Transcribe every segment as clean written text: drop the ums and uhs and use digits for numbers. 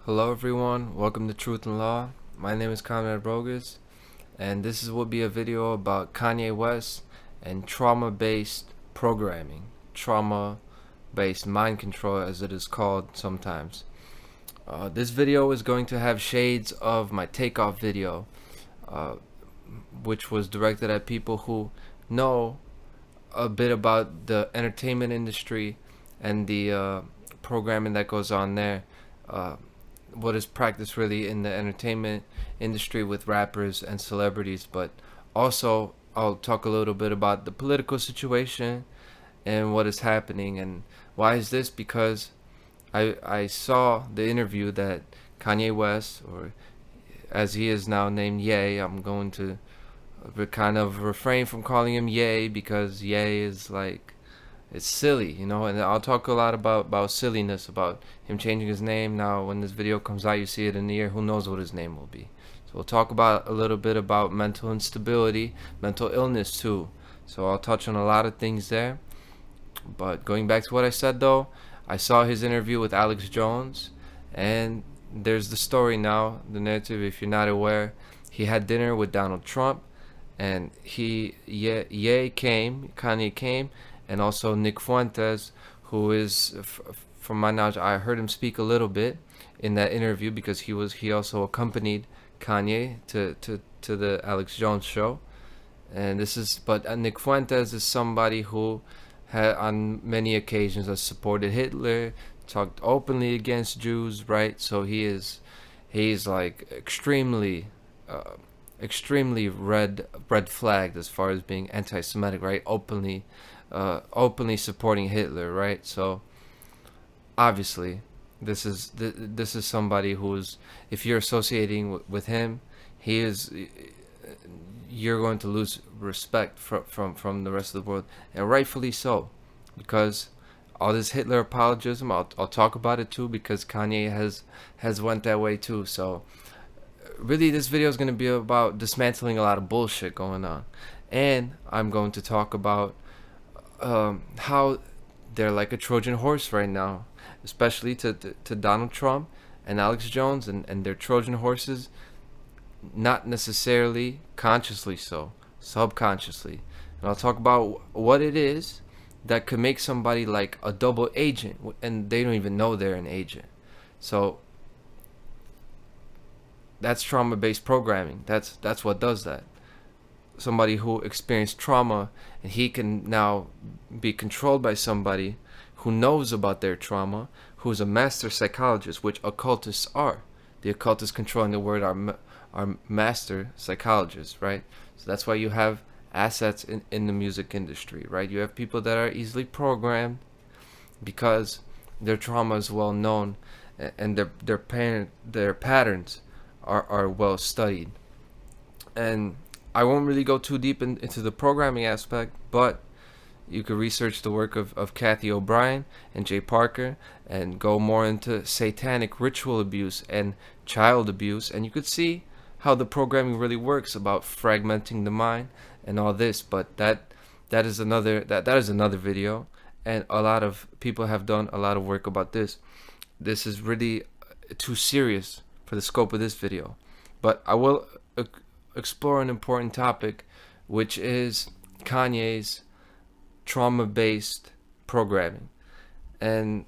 Hello everyone, welcome to Truth and Law. My name is Conrad Brogus, and will be a video about Kanye West and trauma-based programming, trauma-based mind control as it is called sometimes. This video is going to have shades of my takeoff video, which was directed at people who know a bit about the entertainment industry and the programming that goes on there. What is practiced really in the entertainment industry with rappers and celebrities, but also I'll talk a little bit about the political situation and what is happening. And why is this? Because I saw the interview that Kanye West, or as he is now named Ye, I'm going to kind of refrain from calling him Ye because Ye is like, it's silly, you know. And I'll talk a lot about silliness, about him changing his name. Now when this video comes out, you see it in the year, who knows what his name will be. So we'll talk about a little bit about mental instability, mental illness too. So I'll touch on a lot of things there. But going back to what I said though, I saw his interview with Alex Jones, and there's the story now, the narrative. If you're not aware, he had dinner with Donald Trump, and Kanye came, and also Nick Fuentes, who is, from my knowledge, I heard him speak a little bit in that interview because he also accompanied Kanye to the Alex Jones show. And but Nick Fuentes is somebody who had on many occasions has supported Hitler, talked openly against Jews, right? So he's like extremely red flagged as far as being anti-Semitic, right? Openly supporting Hitler, right? So obviously this is somebody who's, if you're associating with him, you're going to lose respect from the rest of the world, and rightfully so, because all this Hitler apologism, I'll talk about it too, because Kanye has went that way too. So really this video is going to be about dismantling a lot of bullshit going on, and I'm going to talk about how they're like a Trojan horse right now, especially to Donald Trump and Alex Jones, and their Trojan horses, not necessarily consciously so, subconsciously. And I'll talk about what it is that could make somebody like a double agent, and they don't even know they're an agent. So that's trauma-based programming. That's what does that. Somebody who experienced trauma, and he can now be controlled by somebody who knows about their trauma, who's a master psychologist, which occultists are. The occultists controlling the word are master psychologists, right? So that's why you have assets in the music industry, right? You have people that are easily programmed because their trauma is well known, and their patterns are well studied. And I won't really go too deep into the programming aspect, but you could research the work of Kathy O'Brien and Jay Parker and go more into satanic ritual abuse and child abuse, and you could see how the programming really works about fragmenting the mind and all this. But that is another video, and a lot of people have done a lot of work about this. This is really too serious for the scope of this video, but I will explore an important topic, which is Kanye's trauma-based programming. And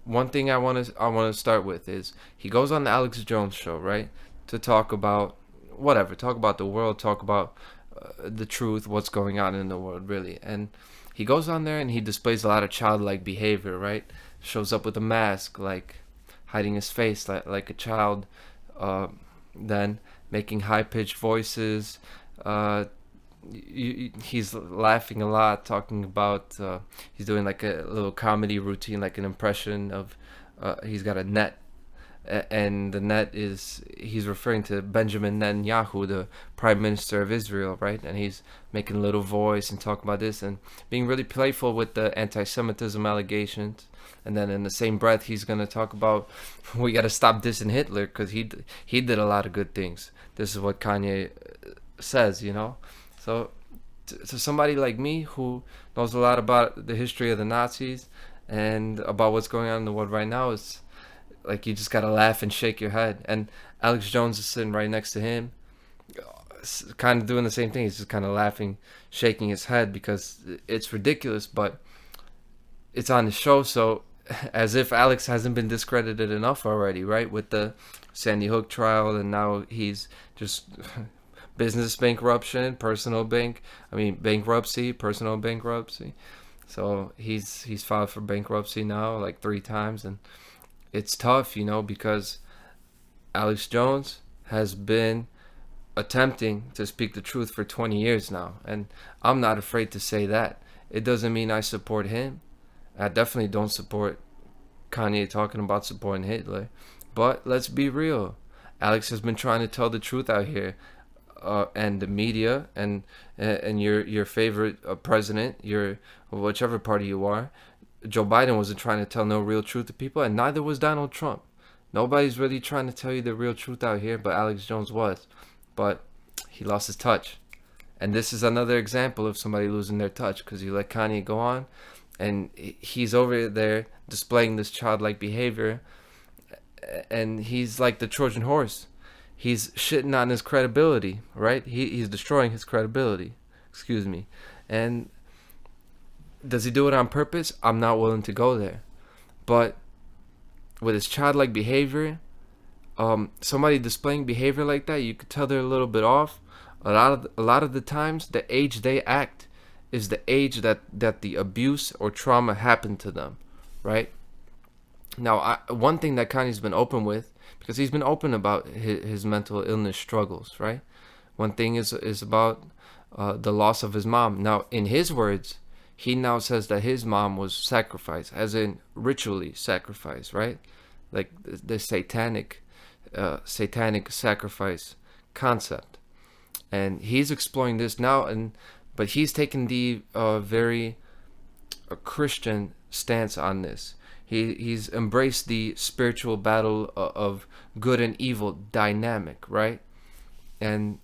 one thing I want to start with is he goes on the Alex Jones show, right, to talk about whatever, talk about the world, talk about the truth, what's going on in the world really. And he goes on there and he displays a lot of childlike behavior, right? Shows up with a mask, like hiding his face like a child, then making high-pitched voices. He's laughing a lot, talking about he's doing like a little comedy routine, like an impression of he's got a net, and the net is, he's referring to Benjamin Netanyahu, the Prime Minister of Israel, right? And he's making a little voice and talking about this and being really playful with the anti-Semitism allegations. And then in the same breath, he's going to talk about, we got to stop dissing Hitler because he did a lot of good things. This is what Kanye says, you know. So to somebody like me who knows a lot about the history of the Nazis and about what's going on in the world right now, Like, you just gotta laugh and shake your head. And Alex Jones is sitting right next to him, kind of doing the same thing. He's just kind of laughing, shaking his head because it's ridiculous, but it's on the show. So as if Alex hasn't been discredited enough already, right? With the Sandy Hook trial, and now he's just business bankruptcy, bankruptcy, personal bankruptcy. So he's filed for bankruptcy now like 3 times, and it's tough, because Alex Jones has been attempting to speak the truth for 20 years now, and I'm not afraid to say that. It doesn't mean I support him. I definitely don't support Kanye talking about supporting Hitler, but let's be real. Alex has been trying to tell the truth out here, and the media and your favorite president, your whichever party you are, Joe Biden wasn't trying to tell no real truth to people, and neither was Donald Trump. Nobody's really trying to tell you the real truth out here, but Alex Jones was. But he lost his touch. And this is another example of somebody losing their touch, because you let Kanye go on, and he's over there displaying this childlike behavior, and he's like the Trojan horse. He's shitting on his credibility, right? He's destroying his credibility. Excuse me. And does he do it on purpose? I'm not willing to go there. But with his childlike behavior, somebody displaying behavior like that, you could tell they're a little bit off. A lot of the times, the age they act is the age that the abuse or trauma happened to them, right? Now, one thing that Kanye's been open with, because he's been open about his mental illness struggles, right? One thing is about the loss of his mom. Now, in his words, he now says that his mom was sacrificed, as in ritually sacrificed, right? Like the satanic sacrifice concept. And he's exploring this now, but he's taken the very Christian stance on this. He's embraced the spiritual battle of good and evil dynamic, right? And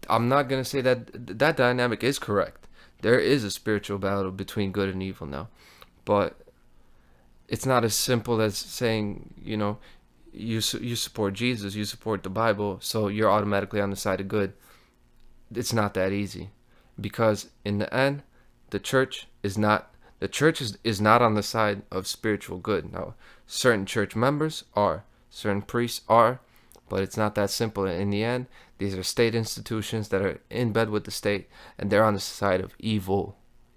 I'm not gonna say that dynamic is correct. There is a spiritual battle between good and evil now, but it's not as simple as saying, you support Jesus, you support the Bible, so you're automatically on the side of good. It's not that easy, because in the end, the church is not on the side of spiritual good. Now, certain church members are, certain priests are, but it's not that simple. In the end, these are state institutions that are in bed with the state, and they're on the side of evil.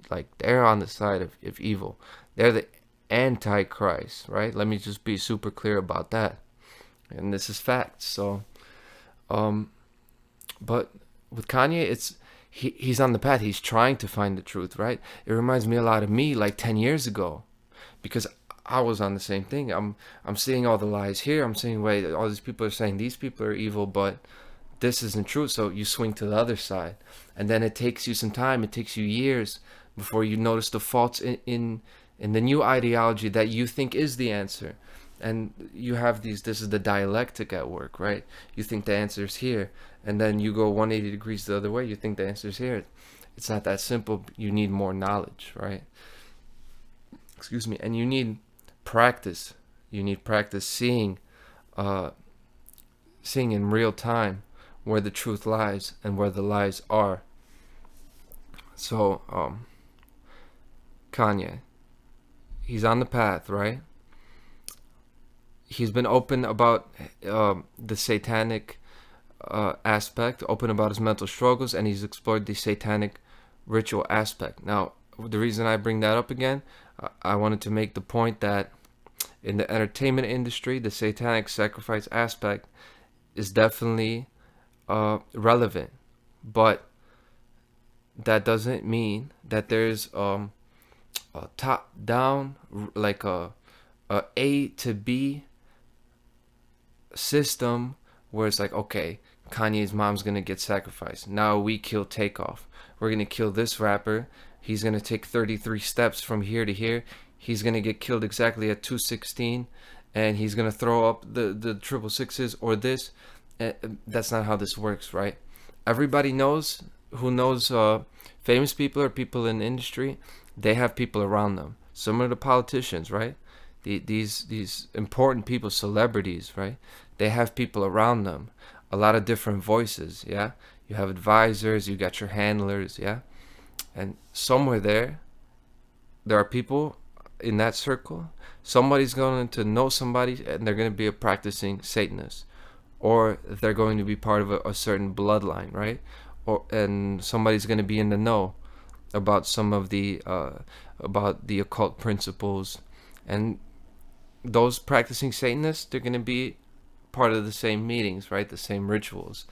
Like, they're on the side of evil. They're the antichrist, right? Let me just be super clear about that. And this is facts. So, but with Kanye, he's on the path. He's trying to find the truth, right? It reminds me a lot of me like 10 years ago, because I was on the same thing. I'm seeing all the lies here. I'm seeing, wait, all these people are saying these people are evil, but this isn't true. So you swing to the other side, and then it takes you some time. It takes you years before you notice the faults in the new ideology that you think is the answer. And you have this is the dialectic at work, right? You think the answer is here, and then you go 180 degrees the other way. You think the answer is here. It's not that simple. You need more knowledge, right? Excuse me. And you need practice. You need practice seeing in real time where the truth lies and where the lies are. So, Kanye, he's on the path, right? He's been open about the satanic aspect, open about his mental struggles, and he's explored the satanic ritual aspect. Now, the reason I bring that up again, I wanted to make the point that in the entertainment industry, the satanic sacrifice aspect is definitely relevant, but that doesn't mean that there's a top down, like a A to B system where it's like, okay, Kanye's mom's gonna get sacrificed. Now we kill Takeoff. We're gonna kill this rapper. He's gonna take 33 steps from here to here. He's gonna get killed exactly at 216, and he's gonna throw up the triple sixes or this. That's not how this works, right? Everybody knows who knows famous people or people in the industry. They have people around them, similar to politicians, right? These important people, celebrities, right? They have people around them, a lot of different voices, yeah. You have advisors, you got your handlers, yeah. And somewhere there are people in that circle. Somebody's going to know somebody, and they're going to be a practicing Satanist, or they're going to be part of a certain bloodline, right? Or and somebody's going to be in the know about some of the occult principles, and those practicing Satanists, they're going to be part of the same meetings, right? The same rituals,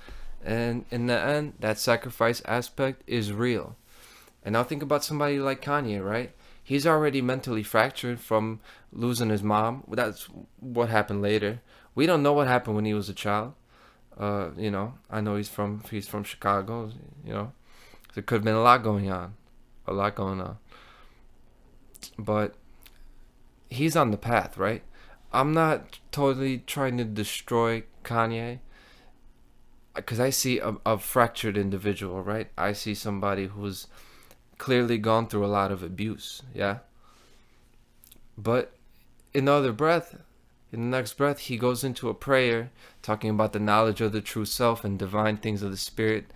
and in the end, that sacrifice aspect is real. And now think about somebody like Kanye, right? He's already mentally fractured from losing his mom. That's what happened later. We don't know what happened when he was a child. I know he's from Chicago. There could have been a lot going on, but he's on the path, right? I'm not totally trying to destroy Kanye, because I see a fractured individual, right? I see somebody who's clearly gone through a lot of abuse, yeah. But in the next breath, he goes into a prayer talking about the knowledge of the true self and divine things of the spirit.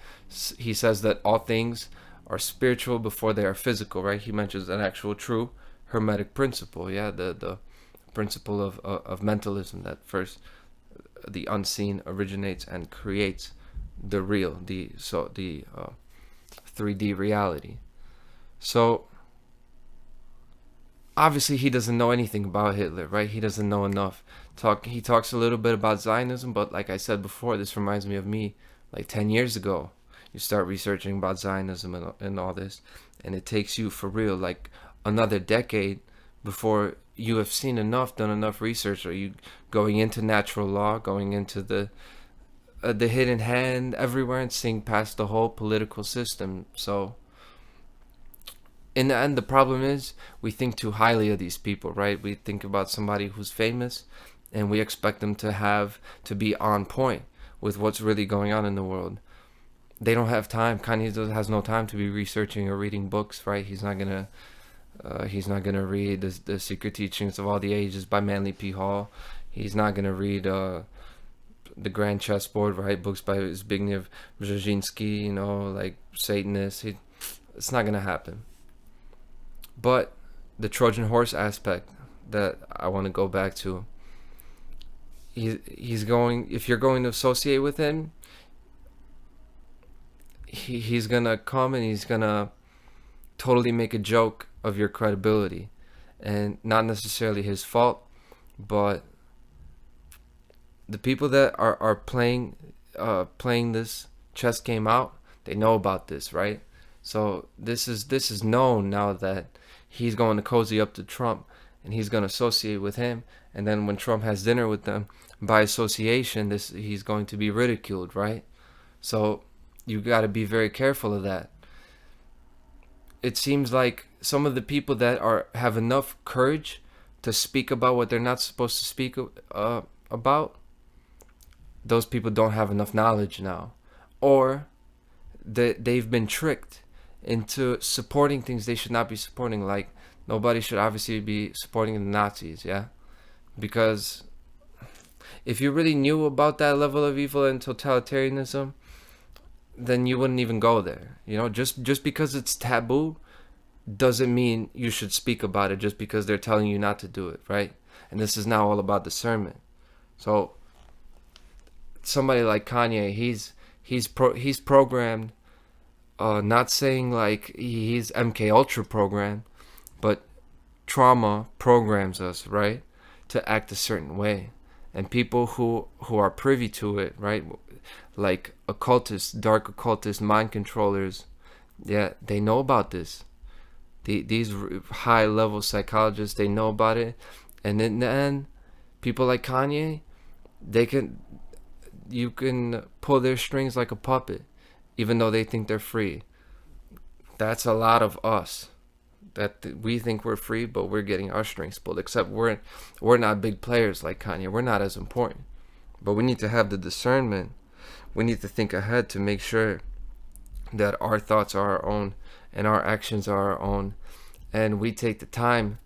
He says that all things are spiritual before they are physical, right? He mentions an actual true hermetic principle, yeah, the principle of mentalism, that first the unseen originates and creates the real, the 3D reality. So obviously he doesn't know anything about Hitler, right? He doesn't know enough. He talks a little bit about Zionism, but like I said before, this reminds me of me like 10 years ago. You start researching about Zionism and all this, and it takes you for real like another decade before you have seen enough, done enough research, or you going into natural law, going into the hidden hand everywhere, and seeing past the whole political system. So in the end, the problem is we think too highly of these people, right? We think about somebody who's famous, and we expect them to be on point with what's really going on in the world. They don't have time. Kanye has no time to be researching or reading books, right? He's not gonna read the Secret Teachings of All the Ages by Manly P. Hall. He's not gonna read the Grand Chessboard, right? Books by Zbigniew Brzezinski, like Satanists. It's not gonna happen. But the Trojan horse aspect that I want to go back to, he's going. If you're going to associate with him, he's gonna come and he's gonna totally make a joke of your credibility, and not necessarily his fault, but the people that are playing this chess game out, they know about this, right? So this is known now that he's going to cozy up to Trump, and he's going to associate with him, and then when Trump has dinner with them, by association, he's going to be ridiculed, right? So you got to be very careful of that. It seems like some of the people that have enough courage to speak about what they're not supposed to speak about, those people don't have enough knowledge now, or they've been tricked into supporting things they should not be supporting. Like, nobody should obviously be supporting the Nazis, yeah? Because if you really knew about that level of evil and totalitarianism, then you wouldn't even go there. Just because it's taboo doesn't mean you should speak about it just because they're telling you not to do it, right? And this is now all about discernment. So somebody like Kanye, he's programmed, not saying like he's MK Ultra programmed, but trauma programs us, right, to act a certain way. And people who are privy to it, right, like occultists, dark occultists, mind controllers, yeah, they know about this. These high level psychologists, they know about it. And in the end, people like Kanye, you can pull their strings like a puppet, even though they think they're free. That's a lot of us, that we think we're free, but we're getting our strings pulled. Except we're not big players like Kanye. We're not as important. But we need to have the discernment. We need to think ahead to make sure that our thoughts are our own and our actions are our own, and we take the time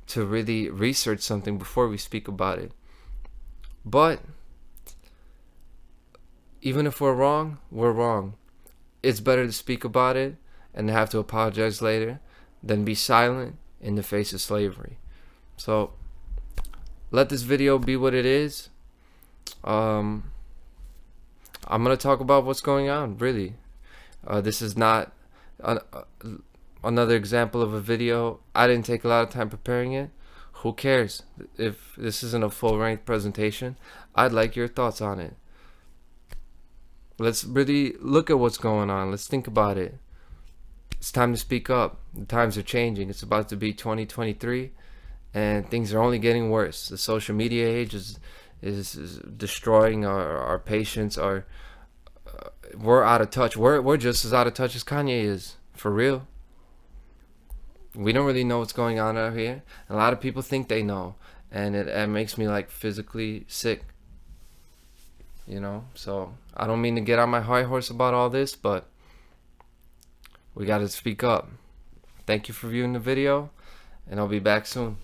to really research something before we speak about it. But even if we're wrong, we're wrong. It's better to speak about it and have to apologize later than be silent in the face of slavery. So let this video be what it is. I'm gonna talk about what's going on, really. This is not another example of a video. I didn't take a lot of time preparing it. Who cares if this isn't a full-length presentation? I'd like your thoughts on it. Let's really look at what's going on. Let's think about it. It's time to speak up. The times are changing. It's about to be 2023, and things are only getting worse. The social media age is destroying our patience. We're out of touch. We're just as out of touch as Kanye is, for real. We don't really know what's going on out here. A lot of people think they know, and it makes me like physically sick. You know, so I don't mean to get on my high horse about all this, but we got to speak up. Thank you for viewing the video, and I'll be back soon.